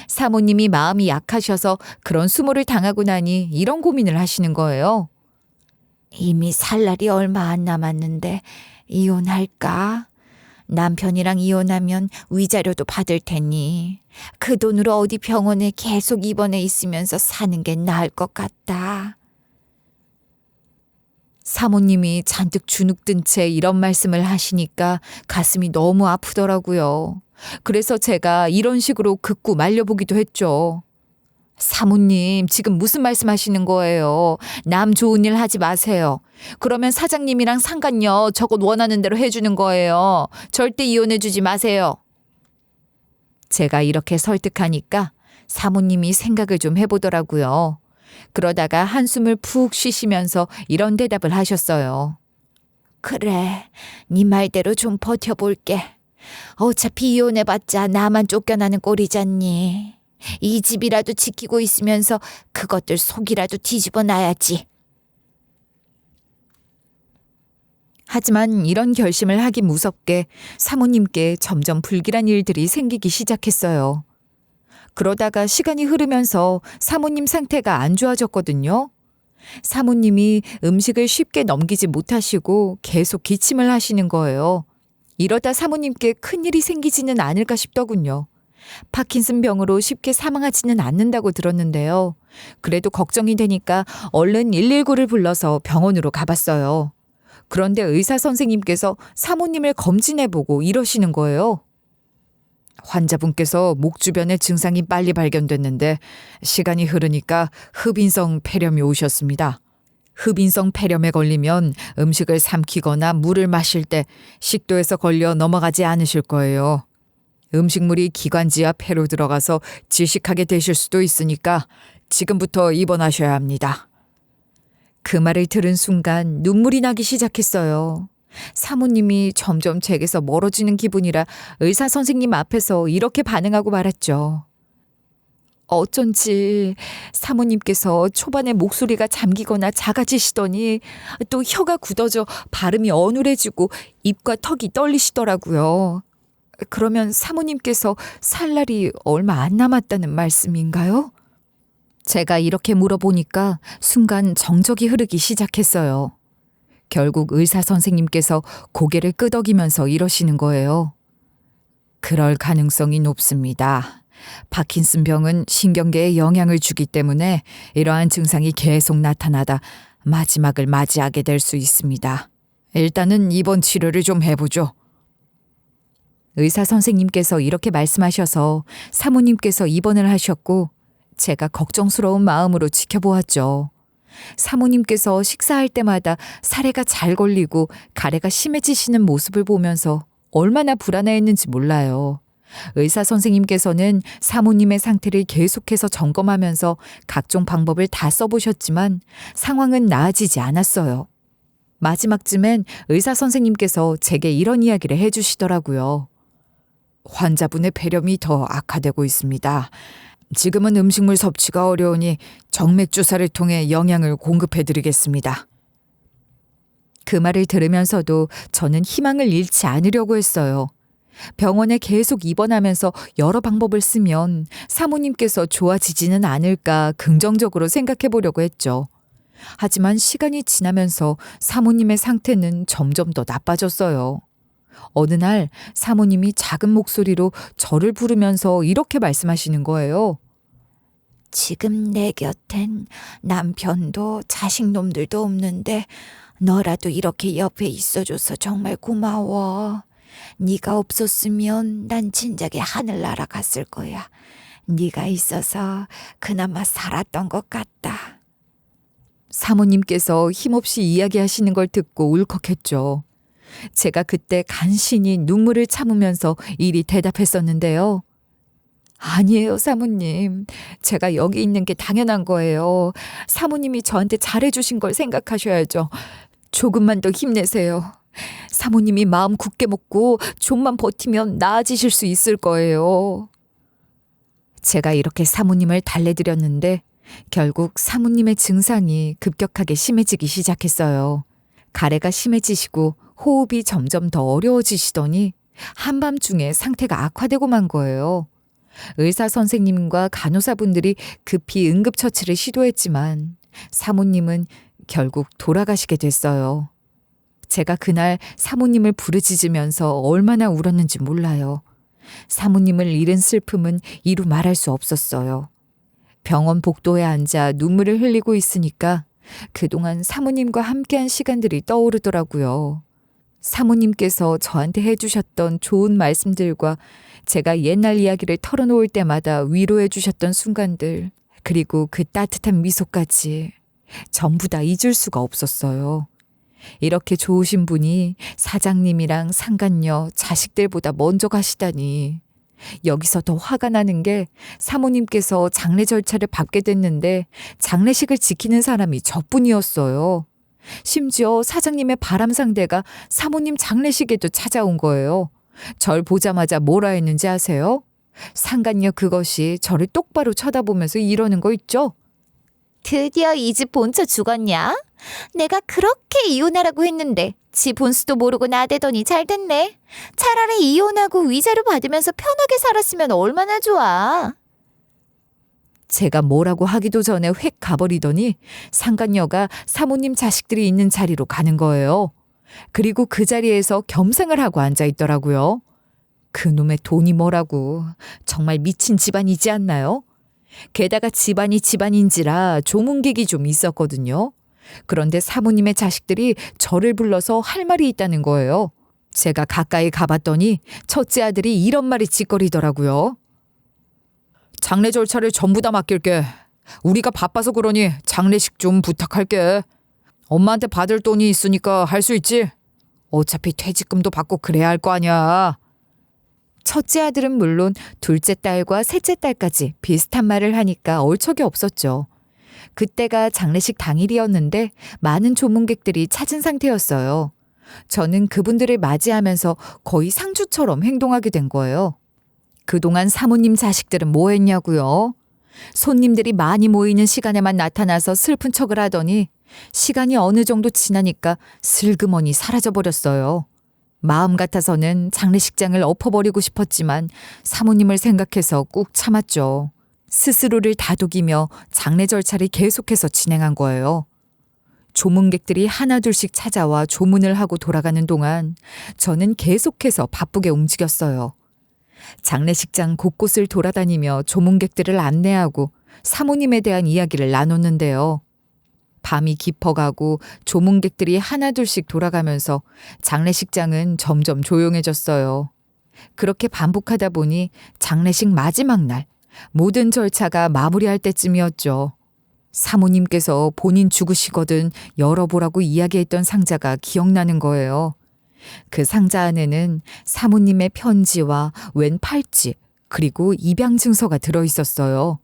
사모님이 마음이 약하셔서 그런 수모를 당하고 나니 이런 고민을 하시는 거예요. 이미 살 날이 얼마 안 남았는데 이혼할까? 남편이랑 이혼하면 위자료도 받을 테니 그 돈으로 어디 병원에 계속 입원해 있으면서 사는 게 나을 것 같다. 사모님이 잔뜩 주눅든 채 이런 말씀을 하시니까 가슴이 너무 아프더라고요. 그래서 제가 이런 식으로 극구 말려보기도 했죠. 사모님, 지금 무슨 말씀하시는 거예요? 남 좋은 일 하지 마세요. 그러면 사장님이랑 상간녀 저것 원하는 대로 해주는 거예요. 절대 이혼해주지 마세요. 제가 이렇게 설득하니까 사모님이 생각을 좀 해보더라고요. 그러다가 한숨을 푹 쉬시면서 이런 대답을 하셨어요. 그래, 네 말대로 좀 버텨볼게. 어차피 이혼해봤자 나만 쫓겨나는 꼴이잖니. 이 집이라도 지키고 있으면서 그것들 속이라도 뒤집어 놔야지. 하지만 이런 결심을 하기 무섭게 사모님께 점점 불길한 일들이 생기기 시작했어요. 그러다가 시간이 흐르면서 사모님 상태가 안 좋아졌거든요. 사모님이 음식을 쉽게 넘기지 못하시고 계속 기침을 하시는 거예요. 이러다 사모님께 큰일이 생기지는 않을까 싶더군요. 파킨슨 병으로 쉽게 사망하지는 않는다고 들었는데요. 그래도 걱정이 되니까 얼른 119를 불러서 병원으로 가봤어요. 그런데 의사 선생님께서 사모님을 검진해보고 이러시는 거예요. 환자분께서 목 주변의 증상이 빨리 발견됐는데 시간이 흐르니까 흡인성 폐렴이 오셨습니다. 흡인성 폐렴에 걸리면 음식을 삼키거나 물을 마실 때 식도에서 걸려 넘어가지 않으실 거예요. 음식물이 기관지와 폐로 들어가서 질식하게 되실 수도 있으니까 지금부터 입원하셔야 합니다. 그 말을 들은 순간 눈물이 나기 시작했어요. 사모님이 점점 제게서 멀어지는 기분이라 의사 선생님 앞에서 이렇게 반응하고 말았죠. 어쩐지 사모님께서 초반에 목소리가 잠기거나 작아지시더니 또 혀가 굳어져 발음이 어눌해지고 입과 턱이 떨리시더라고요. 그러면 사모님께서 살 날이 얼마 안 남았다는 말씀인가요? 제가 이렇게 물어보니까 순간 정적이 흐르기 시작했어요. 결국 의사 선생님께서 고개를 끄덕이면서 이러시는 거예요. 그럴 가능성이 높습니다. 파킨슨 병은 신경계에 영향을 주기 때문에 이러한 증상이 계속 나타나다 마지막을 맞이하게 될 수 있습니다. 일단은 입원 치료를 좀 해보죠. 의사 선생님께서 이렇게 말씀하셔서 사모님께서 입원을 하셨고 제가 걱정스러운 마음으로 지켜보았죠. 사모님께서 식사할 때마다 사례가 잘 걸리고 가래가 심해지시는 모습을 보면서 얼마나 불안해했는지 몰라요. 의사 선생님께서는 사모님의 상태를 계속해서 점검하면서 각종 방법을 다 써보셨지만 상황은 나아지지 않았어요. 마지막쯤엔 의사 선생님께서 제게 이런 이야기를 해주시더라고요. 환자분의 폐렴이 더 악화되고 있습니다. 지금은 음식물 섭취가 어려우니 정맥 주사를 통해 영양을 공급해드리겠습니다. 그 말을 들으면서도 저는 희망을 잃지 않으려고 했어요. 병원에 계속 입원하면서 여러 방법을 쓰면 사모님께서 좋아지지는 않을까 긍정적으로 생각해 보려고 했죠. 하지만 시간이 지나면서 사모님의 상태는 점점 더 나빠졌어요. 어느 날 사모님이 작은 목소리로 저를 부르면서 이렇게 말씀하시는 거예요. 지금 내 곁엔 남편도 자식놈들도 없는데 너라도 이렇게 옆에 있어줘서 정말 고마워. 네가 없었으면 난 진작에 하늘 날아갔을 거야. 네가 있어서 그나마 살았던 것 같다. 사모님께서 힘없이 이야기하시는 걸 듣고 울컥했죠. 제가 그때 간신히 눈물을 참으면서 이리 대답했었는데요. 아니에요, 사모님. 제가 여기 있는 게 당연한 거예요. 사모님이 저한테 잘해주신 걸 생각하셔야죠. 조금만 더 힘내세요. 사모님이 마음 굳게 먹고 좀만 버티면 나아지실 수 있을 거예요. 제가 이렇게 사모님을 달래드렸는데 결국 사모님의 증상이 급격하게 심해지기 시작했어요. 가래가 심해지시고 호흡이 점점 더 어려워지시더니 한밤중에 상태가 악화되고 만 거예요. 의사 선생님과 간호사분들이 급히 응급처치를 시도했지만 사모님은 결국 돌아가시게 됐어요. 제가 그날 사모님을 부르짖으면서 얼마나 울었는지 몰라요. 사모님을 잃은 슬픔은 이루 말할 수 없었어요. 병원 복도에 앉아 눈물을 흘리고 있으니까 그동안 사모님과 함께한 시간들이 떠오르더라고요. 사모님께서 저한테 해주셨던 좋은 말씀들과 제가 옛날 이야기를 털어놓을 때마다 위로해 주셨던 순간들, 그리고 그 따뜻한 미소까지 전부 다 잊을 수가 없었어요. 이렇게 좋으신 분이 사장님이랑 상간녀, 자식들보다 먼저 가시다니. 여기서 더 화가 나는 게 사모님께서 장례 절차를 밟게 됐는데 장례식을 지키는 사람이 저뿐이었어요. 심지어 사장님의 바람 상대가 사모님 장례식에도 찾아온 거예요. 절 보자마자 뭐라 했는지 아세요? 상간녀 그것이 저를 똑바로 쳐다보면서 이러는 거 있죠? 드디어 이 집 본처 죽었냐? 내가 그렇게 이혼하라고 했는데 지 본수도 모르고 나대더니 잘 됐네. 차라리 이혼하고 위자료 받으면서 편하게 살았으면 얼마나 좋아. 제가 뭐라고 하기도 전에 획 가버리더니 상간녀가 사모님 자식들이 있는 자리로 가는 거예요. 그리고 그 자리에서 겸상을 하고 앉아 있더라고요. 그놈의 돈이 뭐라고. 정말 미친 집안이지 않나요? 게다가 집안이 집안인지라 조문객이 좀 있었거든요. 그런데 사모님의 자식들이 저를 불러서 할 말이 있다는 거예요. 제가 가까이 가봤더니 첫째 아들이 이런 말이 짓거리더라고요. 장례 절차를 전부 다 맡길게. 우리가 바빠서 그러니 장례식 좀 부탁할게. 엄마한테 받을 돈이 있으니까 할 수 있지. 어차피 퇴직금도 받고 그래야 할 거 아니야. 첫째 아들은 물론 둘째 딸과 셋째 딸까지 비슷한 말을 하니까 얼척이 없었죠. 그때가 장례식 당일이었는데 많은 조문객들이 찾은 상태였어요. 저는 그분들을 맞이하면서 거의 상주처럼 행동하게 된 거예요. 그동안 사모님 자식들은 뭐 했냐고요? 손님들이 많이 모이는 시간에만 나타나서 슬픈 척을 하더니 시간이 어느 정도 지나니까 슬그머니 사라져버렸어요. 마음 같아서는 장례식장을 엎어버리고 싶었지만 사모님을 생각해서 꾹 참았죠. 스스로를 다독이며 장례 절차를 계속해서 진행한 거예요. 조문객들이 하나둘씩 찾아와 조문을 하고 돌아가는 동안 저는 계속해서 바쁘게 움직였어요. 장례식장 곳곳을 돌아다니며 조문객들을 안내하고 사모님에 대한 이야기를 나눴는데요. 밤이 깊어가고 조문객들이 하나둘씩 돌아가면서 장례식장은 점점 조용해졌어요. 그렇게 반복하다 보니 장례식 마지막 날 모든 절차가 마무리할 때쯤이었죠. 사모님께서 본인 죽으시거든 열어보라고 이야기했던 상자가 기억나는 거예요. 그 상자 안에는 사모님의 편지와 웬 팔찌 그리고 입양 증서가 들어있었어요.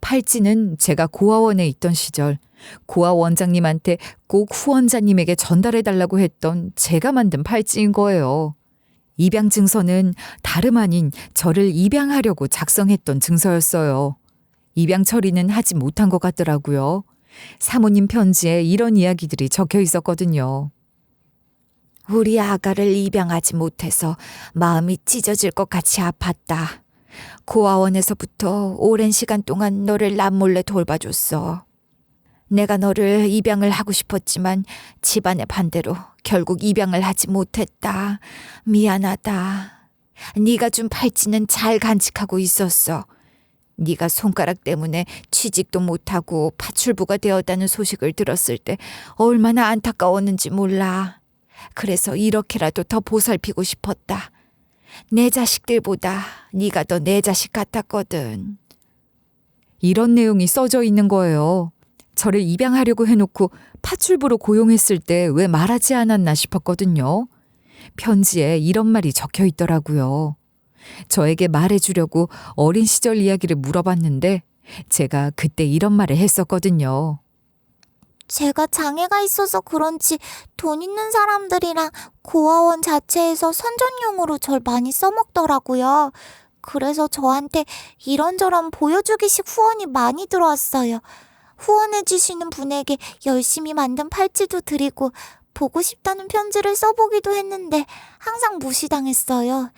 팔찌는 제가 고아원에 있던 시절 고아 원장님한테 꼭 후원자님에게 전달해달라고 했던 제가 만든 팔찌인 거예요. 입양 증서는 다름 아닌 저를 입양하려고 작성했던 증서였어요. 입양 처리는 하지 못한 것 같더라고요. 사모님 편지에 이런 이야기들이 적혀 있었거든요. 우리 아가를 입양하지 못해서 마음이 찢어질 것 같이 아팠다. 고아원에서부터 오랜 시간 동안 너를 남몰래 돌봐줬어. 내가 너를 입양을 하고 싶었지만 집안의 반대로 결국 입양을 하지 못했다. 미안하다. 네가 준 팔찌는 잘 간직하고 있었어. 네가 손가락 때문에 취직도 못하고 파출부가 되었다는 소식을 들었을 때 얼마나 안타까웠는지 몰라. 그래서 이렇게라도 더 보살피고 싶었다. 내 자식들보다 네가 더 내 자식 같았거든. 이런 내용이 써져 있는 거예요. 저를 입양하려고 해놓고 파출부로 고용했을 때 왜 말하지 않았나 싶었거든요. 편지에 이런 말이 적혀 있더라고요. 저에게 말해주려고 어린 시절 이야기를 물어봤는데 제가 그때 이런 말을 했었거든요. 제가 장애가 있어서 그런지 돈 있는 사람들이랑 고아원 자체에서 선전용으로 절 많이 써먹더라고요. 그래서 저한테 이런저런 보여주기식 후원이 많이 들어왔어요. 후원해주시는 분에게 열심히 만든 팔찌도 드리고 보고 싶다는 편지를 써보기도 했는데 항상 무시당했어요.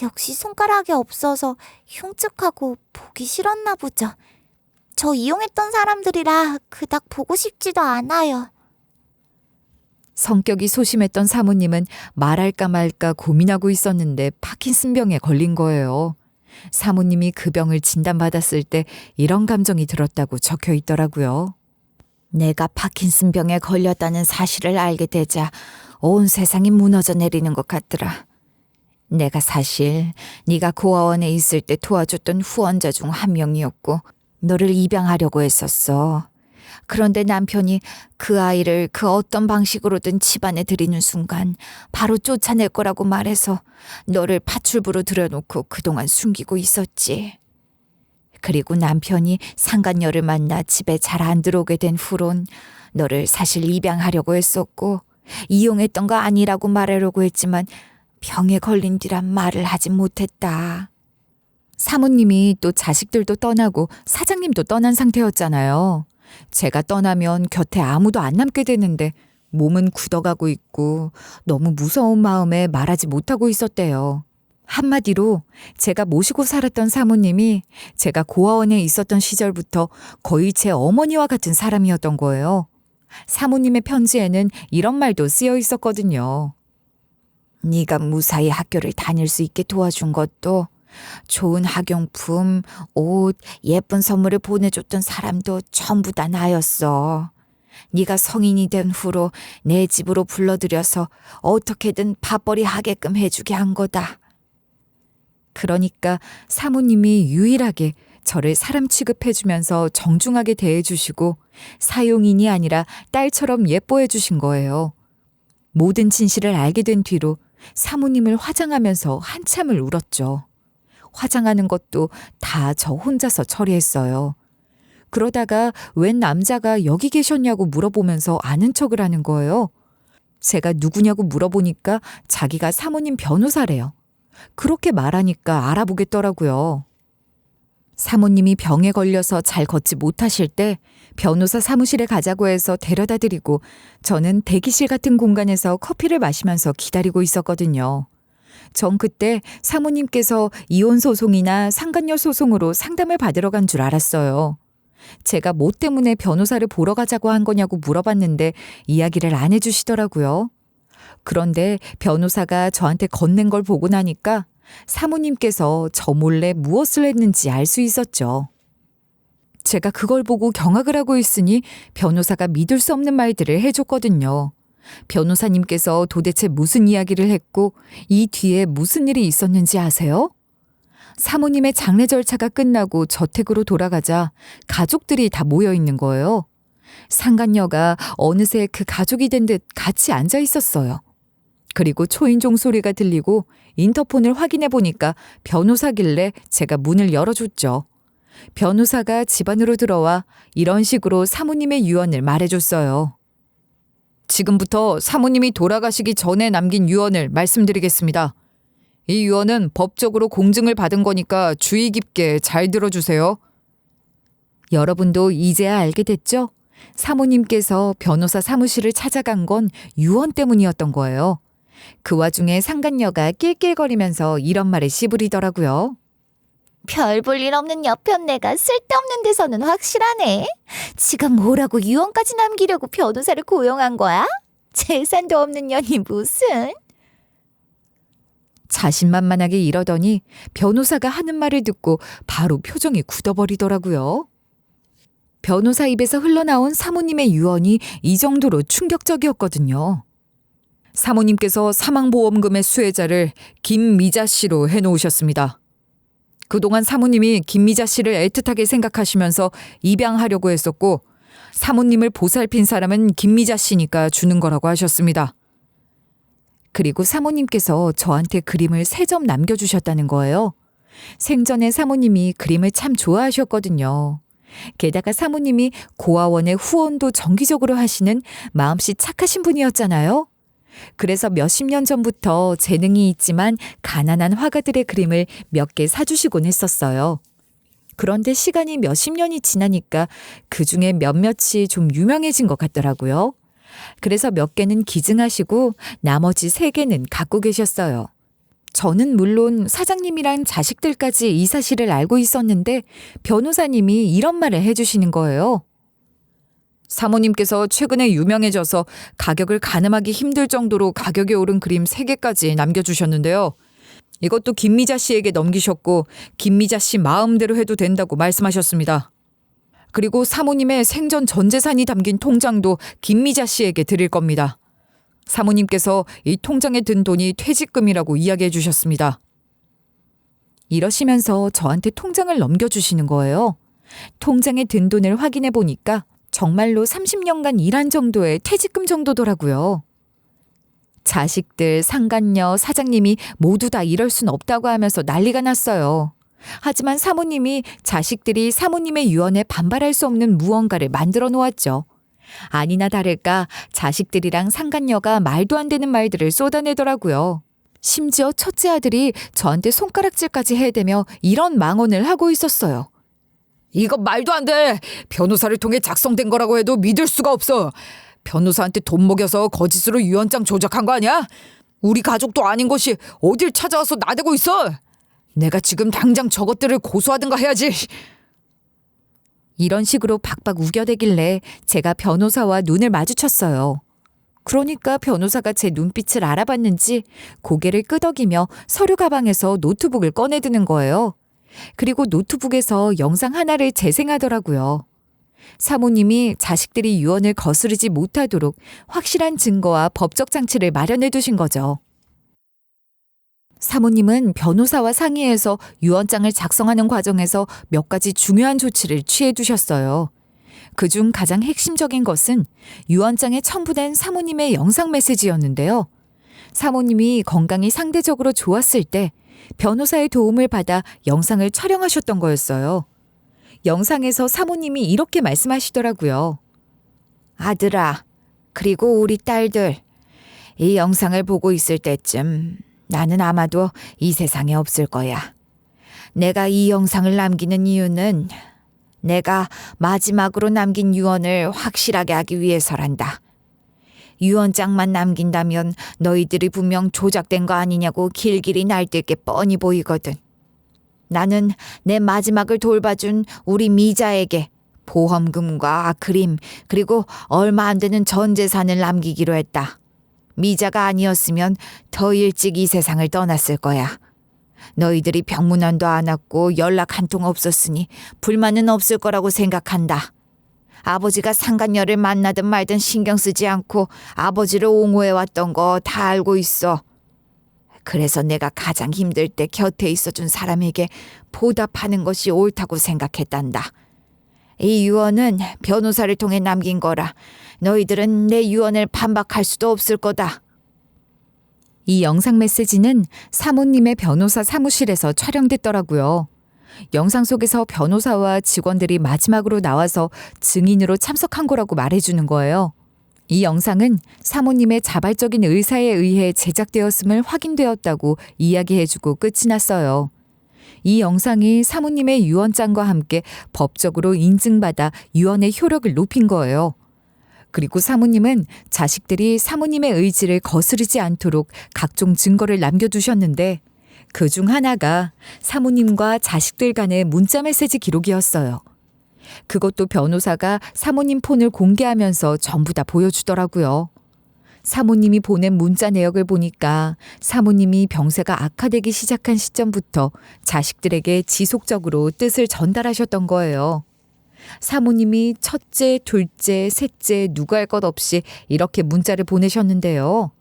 역시 손가락이 없어서 흉측하고 보기 싫었나 보죠. 저 이용했던 사람들이라 그닥 보고 싶지도 않아요. 성격이 소심했던 사모님은 말할까 말까 고민하고 있었는데 파킨슨병에 걸린 거예요. 사모님이 그 병을 진단받았을 때 이런 감정이 들었다고 적혀 있더라고요. 내가 파킨슨병에 걸렸다는 사실을 알게 되자 온 세상이 무너져 내리는 것 같더라. 내가 사실 네가 고아원에 있을 때 도와줬던 후원자 중 한 명이었고 너를 입양하려고 했었어. 그런데 남편이 그 아이를 그 어떤 방식으로든 집안에 들이는 순간 바로 쫓아낼 거라고 말해서 너를 파출부로 들여놓고 그동안 숨기고 있었지. 그리고 남편이 상간녀를 만나 집에 잘 안 들어오게 된 후론 너를 사실 입양하려고 했었고 이용했던 거 아니라고 말하려고 했지만 병에 걸린 뒤란 말을 하지 못했다. 사모님이 또 자식들도 떠나고 사장님도 떠난 상태였잖아요. 제가 떠나면 곁에 아무도 안 남게 되는데 몸은 굳어가고 있고 너무 무서운 마음에 말하지 못하고 있었대요. 한마디로 제가 모시고 살았던 사모님이 제가 고아원에 있었던 시절부터 거의 제 어머니와 같은 사람이었던 거예요. 사모님의 편지에는 이런 말도 쓰여 있었거든요. 네가 무사히 학교를 다닐 수 있게 도와준 것도, 좋은 학용품, 옷, 예쁜 선물을 보내줬던 사람도 전부 다 나였어. 네가 성인이 된 후로 내 집으로 불러들여서 어떻게든 밥벌이 하게끔 해주게 한 거다. 그러니까 사모님이 유일하게 저를 사람 취급해주면서 정중하게 대해주시고 사용인이 아니라 딸처럼 예뻐해 주신 거예요. 모든 진실을 알게 된 뒤로 사모님을 화장하면서 한참을 울었죠. 화장하는 것도 다 저 혼자서 처리했어요. 그러다가 웬 남자가 여기 계셨냐고 물어보면서 아는 척을 하는 거예요. 제가 누구냐고 물어보니까 자기가 사모님 변호사래요. 그렇게 말하니까 알아보겠더라고요. 사모님이 병에 걸려서 잘 걷지 못하실 때 변호사 사무실에 가자고 해서 데려다 드리고 저는 대기실 같은 공간에서 커피를 마시면서 기다리고 있었거든요. 전 그때 사모님께서 이혼 소송이나 상간녀 소송으로 상담을 받으러 간 줄 알았어요. 제가 뭐 때문에 변호사를 보러 가자고 한 거냐고 물어봤는데 이야기를 안 해주시더라고요. 그런데 변호사가 저한테 건넨 걸 보고 나니까 사모님께서 저 몰래 무엇을 했는지 알 수 있었죠. 제가 그걸 보고 경악을 하고 있으니 변호사가 믿을 수 없는 말들을 해줬거든요. 변호사님께서 도대체 무슨 이야기를 했고 이 뒤에 무슨 일이 있었는지 아세요? 사모님의 장례 절차가 끝나고 저택으로 돌아가자 가족들이 다 모여 있는 거예요. 상간녀가 어느새 그 가족이 된 듯 같이 앉아 있었어요. 그리고 초인종 소리가 들리고 인터폰을 확인해 보니까 변호사길래 제가 문을 열어줬죠. 변호사가 집 안으로 들어와 이런 식으로 사모님의 유언을 말해줬어요. 지금부터 사모님이 돌아가시기 전에 남긴 유언을 말씀드리겠습니다. 이 유언은 법적으로 공증을 받은 거니까 주의 깊게 잘 들어주세요. 여러분도 이제야 알게 됐죠? 사모님께서 변호사 사무실을 찾아간 건 유언 때문이었던 거예요. 그 와중에 상간녀가 낄낄거리면서 이런 말을 씨부리더라고요. 별 볼 일 없는 여편네가 쓸데없는 데서는 확실하네. 지가 뭐라고 유언까지 남기려고 변호사를 고용한 거야? 재산도 없는 년이 무슨. 자신만만하게 이러더니 변호사가 하는 말을 듣고 바로 표정이 굳어버리더라고요. 변호사 입에서 흘러나온 사모님의 유언이 이 정도로 충격적이었거든요. 사모님께서 사망보험금의 수혜자를 김미자 씨로 해놓으셨습니다. 그동안 사모님이 김미자 씨를 애틋하게 생각하시면서 입양하려고 했었고 사모님을 보살핀 사람은 김미자 씨니까 주는 거라고 하셨습니다. 그리고 사모님께서 저한테 그림을 3점 남겨주셨다는 거예요. 생전에 사모님이 그림을 참 좋아하셨거든요. 게다가 사모님이 고아원의 후원도 정기적으로 하시는 마음씨 착하신 분이었잖아요. 그래서 몇십 년 전부터 재능이 있지만 가난한 화가들의 그림을 몇 개 사주시곤 했었어요. 그런데 시간이 몇십 년이 지나니까 그중에 몇몇이 좀 유명해진 것 같더라고요. 그래서 몇 개는 기증하시고 나머지 3개는 갖고 계셨어요. 저는 물론 사장님이랑 자식들까지 이 사실을 알고 있었는데 변호사님이 이런 말을 해주시는 거예요. 사모님께서 최근에 유명해져서 가격을 가늠하기 힘들 정도로 가격이 오른 그림 3개까지 남겨주셨는데요. 이것도 김미자 씨에게 넘기셨고 김미자 씨 마음대로 해도 된다고 말씀하셨습니다. 그리고 사모님의 생전 전 재산이 담긴 통장도 김미자 씨에게 드릴 겁니다. 사모님께서 이 통장에 든 돈이 퇴직금이라고 이야기해 주셨습니다. 이러시면서 저한테 통장을 넘겨주시는 거예요. 통장에 든 돈을 확인해 보니까 정말로 30년간 일한 정도의 퇴직금 정도더라고요. 자식들, 상간녀, 사장님이 모두 다 이럴 순 없다고 하면서 난리가 났어요. 하지만 사모님이 자식들이 사모님의 유언에 반발할 수 없는 무언가를 만들어 놓았죠. 아니나 다를까 자식들이랑 상간녀가 말도 안 되는 말들을 쏟아내더라고요. 심지어 첫째 아들이 저한테 손가락질까지 해대며 이런 망언을 하고 있었어요. 이거 말도 안 돼. 변호사를 통해 작성된 거라고 해도 믿을 수가 없어. 변호사한테 돈 먹여서 거짓으로 유언장 조작한 거 아니야? 우리 가족도 아닌 것이 어딜 찾아와서 나대고 있어. 내가 지금 당장 저것들을 고소하든가 해야지. 이런 식으로 박박 우겨대길래 제가 변호사와 눈을 마주쳤어요. 그러니까 변호사가 제 눈빛을 알아봤는지 고개를 끄덕이며 서류 가방에서 노트북을 꺼내드는 거예요. 그리고 노트북에서 영상 하나를 재생하더라고요. 사모님이 자식들이 유언을 거스르지 못하도록 확실한 증거와 법적 장치를 마련해 두신 거죠. 사모님은 변호사와 상의해서 유언장을 작성하는 과정에서 몇 가지 중요한 조치를 취해 두셨어요. 그중 가장 핵심적인 것은 유언장에 첨부된 사모님의 영상 메시지였는데요. 사모님이 건강이 상대적으로 좋았을 때 변호사의 도움을 받아 영상을 촬영하셨던 거였어요. 영상에서 사모님이 이렇게 말씀하시더라고요. 아들아, 그리고 우리 딸들, 이 영상을 보고 있을 때쯤 나는 아마도 이 세상에 없을 거야. 내가 이 영상을 남기는 이유는 내가 마지막으로 남긴 유언을 확실하게 하기 위해서란다. 유언장만 남긴다면 너희들이 분명 조작된 거 아니냐고 길길이 날뛸 게 뻔히 보이거든. 나는 내 마지막을 돌봐준 우리 미자에게 보험금과 그림 그리고 얼마 안 되는 전 재산을 남기기로 했다. 미자가 아니었으면 더 일찍 이 세상을 떠났을 거야. 너희들이 병문안도 안 왔고 연락 한 통 없었으니 불만은 없을 거라고 생각한다. 아버지가 상간녀를 만나든 말든 신경 쓰지 않고 아버지를 옹호해왔던 거 다 알고 있어. 그래서 내가 가장 힘들 때 곁에 있어준 사람에게 보답하는 것이 옳다고 생각했단다. 이 유언은 변호사를 통해 남긴 거라 너희들은 내 유언을 반박할 수도 없을 거다. 이 영상 메시지는 사모님의 변호사 사무실에서 촬영됐더라고요. 영상 속에서 변호사와 직원들이 마지막으로 나와서 증인으로 참석한 거라고 말해주는 거예요. 이 영상은 사모님의 자발적인 의사에 의해 제작되었음을 확인되었다고 이야기해주고 끝이 났어요. 이 영상이 사모님의 유언장과 함께 법적으로 인증받아 유언의 효력을 높인 거예요. 그리고 사모님은 자식들이 사모님의 의지를 거스르지 않도록 각종 증거를 남겨두셨는데 그중 하나가 사모님과 자식들 간의 문자 메시지 기록이었어요. 그것도 변호사가 사모님 폰을 공개하면서 전부 다 보여주더라고요. 사모님이 보낸 문자 내역을 보니까 사모님이 병세가 악화되기 시작한 시점부터 자식들에게 지속적으로 뜻을 전달하셨던 거예요. 사모님이 첫째, 둘째, 셋째 누구 할 것 없이 이렇게 문자를 보내셨는데요.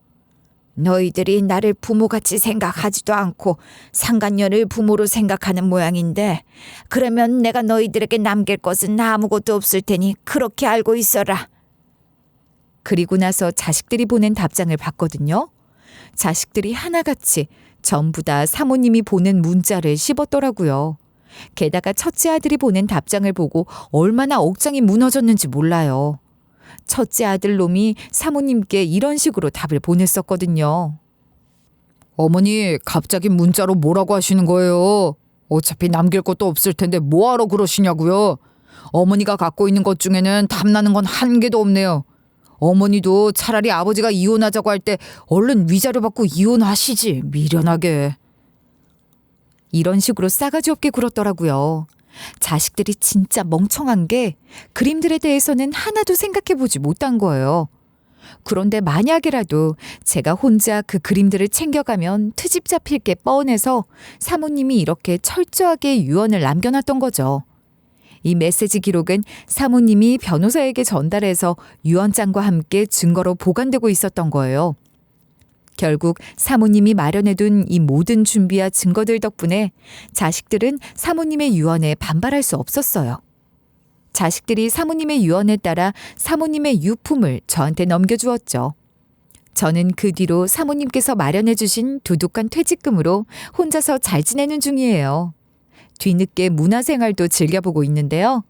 너희들이 나를 부모같이 생각하지도 않고 상간녀를 부모로 생각하는 모양인데 그러면 내가 너희들에게 남길 것은 아무것도 없을 테니 그렇게 알고 있어라. 그리고 나서 자식들이 보낸 답장을 봤거든요. 자식들이 하나같이 전부 다 사모님이 보낸 문자를 씹었더라고요. 게다가 첫째 아들이 보낸 답장을 보고 얼마나 억장이 무너졌는지 몰라요. 첫째 아들 놈이 사모님께 이런 식으로 답을 보냈었거든요. 어머니, 갑자기 문자로 뭐라고 하시는 거예요? 어차피 남길 것도 없을 텐데 뭐하러 그러시냐고요? 어머니가 갖고 있는 것 중에는 탐나는 건 한 개도 없네요. 어머니도 차라리 아버지가 이혼하자고 할 때 얼른 위자료 받고 이혼하시지, 미련하게. 이런 식으로 싸가지 없게 굴었더라고요. 자식들이 진짜 멍청한 게 그림들에 대해서는 하나도 생각해보지 못한 거예요. 그런데 만약이라도 제가 혼자 그 그림들을 챙겨가면 트집 잡힐 게 뻔해서 사모님이 이렇게 철저하게 유언을 남겨놨던 거죠. 이 메시지 기록은 사모님이 변호사에게 전달해서 유언장과 함께 증거로 보관되고 있었던 거예요. 결국 사모님이 마련해둔 이 모든 준비와 증거들 덕분에 자식들은 사모님의 유언에 반발할 수 없었어요. 자식들이 사모님의 유언에 따라 사모님의 유품을 저한테 넘겨주었죠. 저는 그 뒤로 사모님께서 마련해주신 두둑한 퇴직금으로 혼자서 잘 지내는 중이에요. 뒤늦게 문화생활도 즐겨보고 있는데요.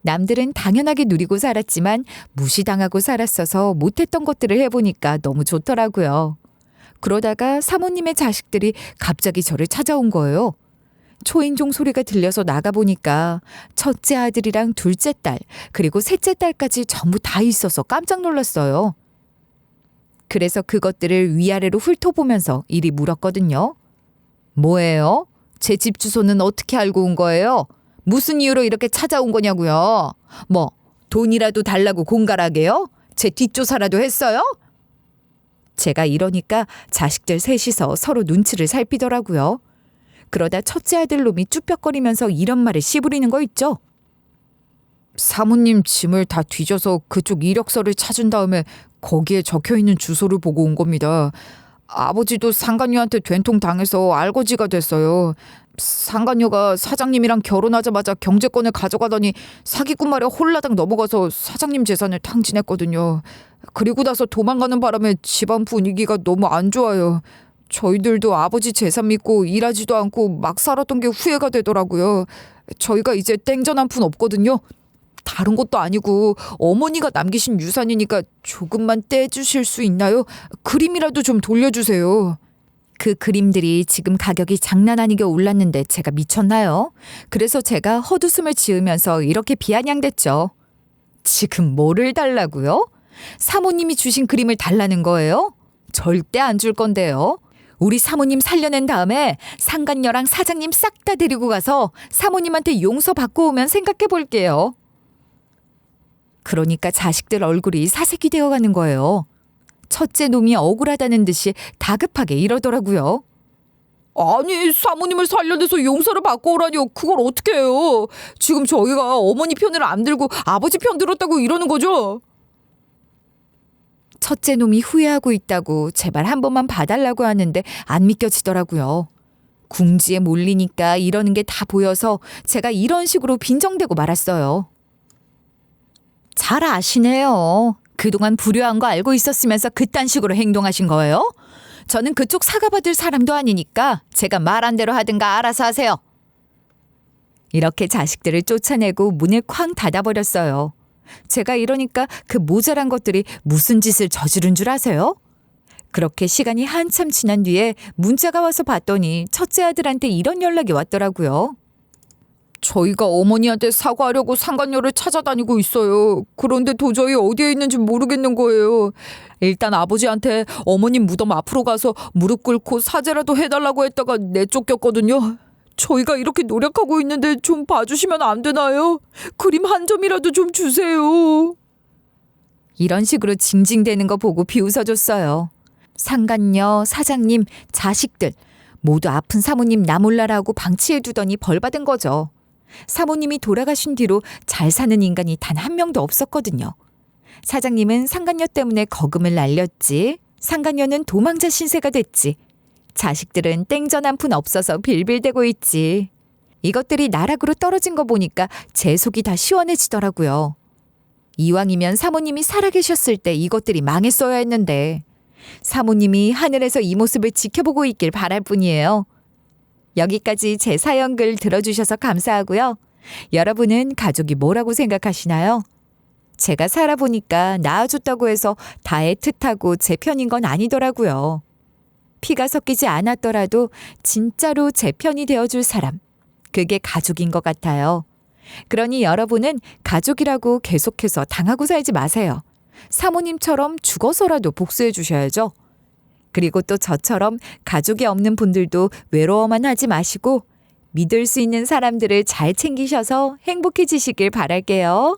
남들은 당연하게 누리고 살았지만 무시당하고 살았어서 못했던 것들을 해보니까 너무 좋더라고요. 그러다가 사모님의 자식들이 갑자기 저를 찾아온 거예요. 초인종 소리가 들려서 나가보니까 첫째 아들이랑 둘째 딸, 그리고 셋째 딸까지 전부 다 있어서 깜짝 놀랐어요. 그래서 그것들을 위아래로 훑어보면서 이리 물었거든요. 뭐예요? 제 집 주소는 어떻게 알고 온 거예요? 무슨 이유로 이렇게 찾아온 거냐고요? 뭐 돈이라도 달라고 공갈하게요? 제 뒷조사라도 했어요? 제가 이러니까 자식들 셋이서 서로 눈치를 살피더라고요. 그러다 첫째 아들 놈이 쭈뼛거리면서 이런 말을 씨부리는 거 있죠. 사모님 짐을 다 뒤져서 그쪽 이력서를 찾은 다음에 거기에 적혀있는 주소를 보고 온 겁니다. 아버지도 상간녀한테 된통당해서 알거지가 됐어요. 상간녀가 사장님이랑 결혼하자마자 경제권을 가져가더니 사기꾼 말에 홀라당 넘어가서 사장님 재산을 탕진했거든요. 그리고 나서 도망가는 바람에 집안 분위기가 너무 안 좋아요. 저희들도 아버지 재산 믿고 일하지도 않고 막 살았던 게 후회가 되더라고요. 저희가 이제 땡전 한 푼 없거든요. 다른 것도 아니고 어머니가 남기신 유산이니까 조금만 떼주실 수 있나요? 그림이라도 좀 돌려주세요. 그 그림들이 지금 가격이 장난 아니게 올랐는데 제가 미쳤나요? 그래서 제가 헛웃음을 지으면서 이렇게 비아냥댔죠. 지금 뭐를 달라고요? 사모님이 주신 그림을 달라는 거예요? 절대 안 줄 건데요. 우리 사모님 살려낸 다음에 상간녀랑 사장님 싹 다 데리고 가서 사모님한테 용서 받고 오면 생각해 볼게요. 그러니까 자식들 얼굴이 사색이 되어가는 거예요. 첫째 놈이 억울하다는 듯이 다급하게 이러더라고요. 아니 사모님을 살려내서 용서를 받고 오라니요. 그걸 어떻게 해요? 지금 저희가 어머니 편을 안 들고 아버지 편 들었다고 이러는 거죠? 첫째 놈이 후회하고 있다고 제발 한 번만 봐달라고 하는데 안 믿겨지더라고요. 궁지에 몰리니까 이러는 게 다 보여서 제가 이런 식으로 빈정대고 말았어요. 잘 아시네요. 그동안 불효한 거 알고 있었으면서 그딴 식으로 행동하신 거예요? 저는 그쪽 사과받을 사람도 아니니까 제가 말한 대로 하든가 알아서 하세요. 이렇게 자식들을 쫓아내고 문을 쾅 닫아버렸어요. 제가 이러니까 그 모자란 것들이 무슨 짓을 저지른 줄 아세요? 그렇게 시간이 한참 지난 뒤에 문자가 와서 봤더니 첫째 아들한테 이런 연락이 왔더라고요. 저희가 어머니한테 사과하려고 상간녀를 찾아다니고 있어요. 그런데 도저히 어디에 있는지 모르겠는 거예요. 일단 아버지한테 어머님 무덤 앞으로 가서 무릎 꿇고 사죄라도 해달라고 했다가 내쫓겼거든요. 저희가 이렇게 노력하고 있는데 좀 봐주시면 안 되나요? 그림 한 점이라도 좀 주세요. 이런 식으로 징징대는 거 보고 비웃어줬어요. 상간녀, 사장님, 자식들 모두 아픈 사모님 나 몰라라고 방치해두더니 벌받은 거죠. 사모님이 돌아가신 뒤로 잘 사는 인간이 단 한 명도 없었거든요. 사장님은 상간녀 때문에 거금을 날렸지. 상간녀는 도망자 신세가 됐지. 자식들은 땡전 한 푼 없어서 빌빌대고 있지. 이것들이 나락으로 떨어진 거 보니까 제 속이 다 시원해지더라고요. 이왕이면 사모님이 살아계셨을 때 이것들이 망했어야 했는데 사모님이 하늘에서 이 모습을 지켜보고 있길 바랄 뿐이에요. 여기까지 제 사연글 들어주셔서 감사하고요. 여러분은 가족이 뭐라고 생각하시나요? 제가 살아보니까 낳아줬다고 해서 다 애틋하고 제 편인 건 아니더라고요. 피가 섞이지 않았더라도 진짜로 제 편이 되어줄 사람. 그게 가족인 것 같아요. 그러니 여러분은 가족이라고 계속해서 당하고 살지 마세요. 사모님처럼 죽어서라도 복수해 주셔야죠. 그리고 또 저처럼 가족이 없는 분들도 외로워만 하지 마시고 믿을 수 있는 사람들을 잘 챙기셔서 행복해지시길 바랄게요.